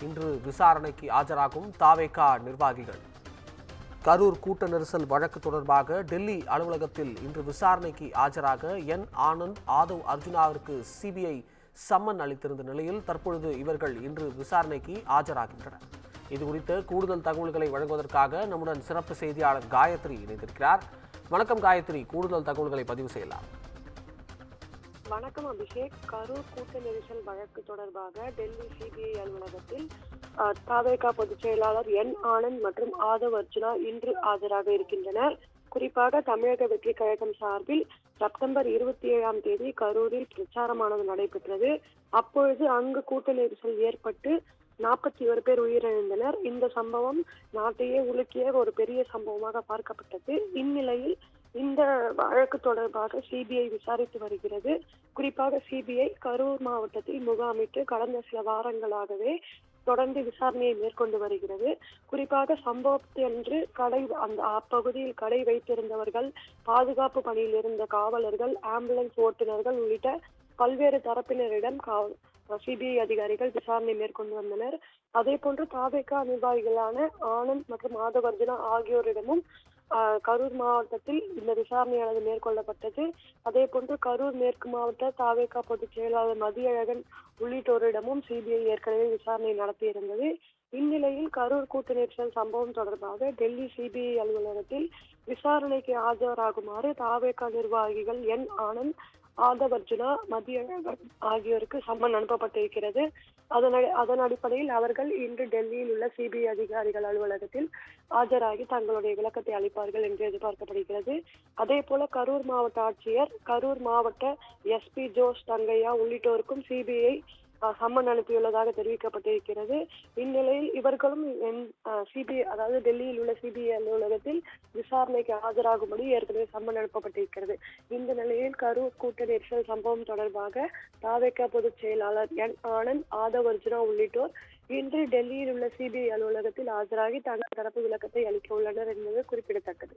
இன்று விசாரணைக்கு ஆஜராகும் தாவேகா நிர்வாகிகள். கரூர் கூட்ட நெரிசல் வழக்கு தொடர்பாக டெல்லி அலுவலகத்தில் இன்று விசாரணைக்கு ஆஜராக ஆனந்த், ஆதவ் அர்ஜுனாவிற்கு சிபிஐ சம்மன் அளித்திருந்த நிலையில் தற்பொழுது இவர்கள் இன்று விசாரணைக்கு ஆஜராகின்றனர். இதுகுறித்து கூடுதல் தகவல்களை வழங்குவதற்காக நம்முடன் சிறப்பு செய்தியாளர் காயத்ரி இணைந்திருக்கிறார். வணக்கம் காயத்ரி, கூடுதல் தகவல்களை பதிவு செய்யலாம். வணக்கம் அபிஷேக். கரூர் கூட்ட நெரிசல் வழக்கு தொடர்பாக டெல்லி சிபிஐ அலுவலகத்தில் தாவேகா பொதுச் செயலாளர் ஆனந்த் மற்றும் ஆதவ் அர்ஜுனா இன்று ஆஜராக இருக்கின்றனர். குறிப்பாக தமிழக வெற்றி கழகம் சார்பில் செப்டம்பர் 27ஆம் தேதி கரூரில் பிரச்சாரமானது நடைபெற்றது. அப்பொழுது அங்கு கூட்ட நெரிசல் ஏற்பட்டு 41 பேர் உயிரிழந்தனர். இந்த சம்பவம் நாட்டையே உலுக்கிய ஒரு பெரிய சம்பவமாக பார்க்கப்பட்டது. இந்நிலையில் இந்த வழக்கு தொடர்பாக சிபிஐ விசாரித்து வருகிறது. குறிப்பாக சிபிஐ கரூர் மாவட்டத்தில் முகாமிட்டு கடந்த சில வாரங்களாகவே தொடர்ந்து விசாரணையை மேற்கொண்டு வருகிறது. குறிப்பாக சம்பவத்தன்று அந்த அப்பகுதியில் கடை வைத்திருந்தவர்கள், பாதுகாப்பு பணியில் இருந்த காவலர்கள், ஆம்புலன்ஸ் ஓட்டுநர்கள் உள்ளிட்ட பல்வேறு தரப்பினரிடம் சிபிஐ அதிகாரிகள் விசாரணை மேற்கொண்டு வந்தனர். அதே போன்று தாவேகா நிர்வாகிகளான ஆனந்த் மற்றும் ஆதவ் அர்ஜுனா ஆகியோரிடமும் கரூர் மாவட்டத்தில் இந்த விசாரணையானது மேற்கொள்ளப்பட்டது. அதே போன்று கரூர் மேற்கு மாவட்ட தாவேகா பொதுச் செயலாளர் மதியழகன் உள்ளிட்டோரிடமும் சிபிஐ ஏற்கனவே விசாரணை நடத்தியிருந்தது. இந்நிலையில் கரூர் கூட்ட நெரிசல் சம்பவம் தொடர்பாக டெல்லி சிபிஐ அலுவலகத்தில் விசாரணைக்கு ஆஜராகுமாறு தாவேகா நிர்வாகிகள் ஆனந்த், ஆதவ் அர்ஜுனா, மதியழகன் ஆகியோருக்கு சம்மன் அனுப்பப்பட்டிருக்கிறது. அதன் அடிப்படையில் அவர்கள் இன்று டெல்லியில் உள்ள சிபிஐ அதிகாரிகள் அலுவலகத்தில் ஆஜராகி தங்களுடைய விளக்கத்தை அளிப்பார்கள் என்று எதிர்பார்க்கப்படுகிறது. அதே போல கரூர் மாவட்ட ஆட்சியர், கரூர் மாவட்ட எஸ்பி ஜோஸ் தங்கையா உள்ளிட்டோருக்கும் சிபிஐ சம்மன் அனுப்பியுள்ளதாக தெரிவிக்கப்பட்டிருக்கிறது. இந்நிலையில் இவர்களும் சிபிஐ அதாவது டெல்லியில் உள்ள சிபிஐ அலுவலகத்தில் விசாரணைக்கு ஆஜராகும்படி ஏற்கனவே சம்மன் அனுப்பப்பட்டிருக்கிறது. இந்த நிலையில் கரூர் கூட்ட நெரிசல் சம்பவம் தொடர்பாக தாவேகா பொதுச் செயலாளர் ஆனந்த், ஆதவ் அர்ஜுனா உள்ளிட்டோர் இன்று டெல்லியில் உள்ள சிபிஐ அலுவலகத்தில் ஆஜராகி தங்கள் தரப்பு விளக்கத்தை அளிக்க உள்ளனர் என்பது குறிப்பிடத்தக்கது.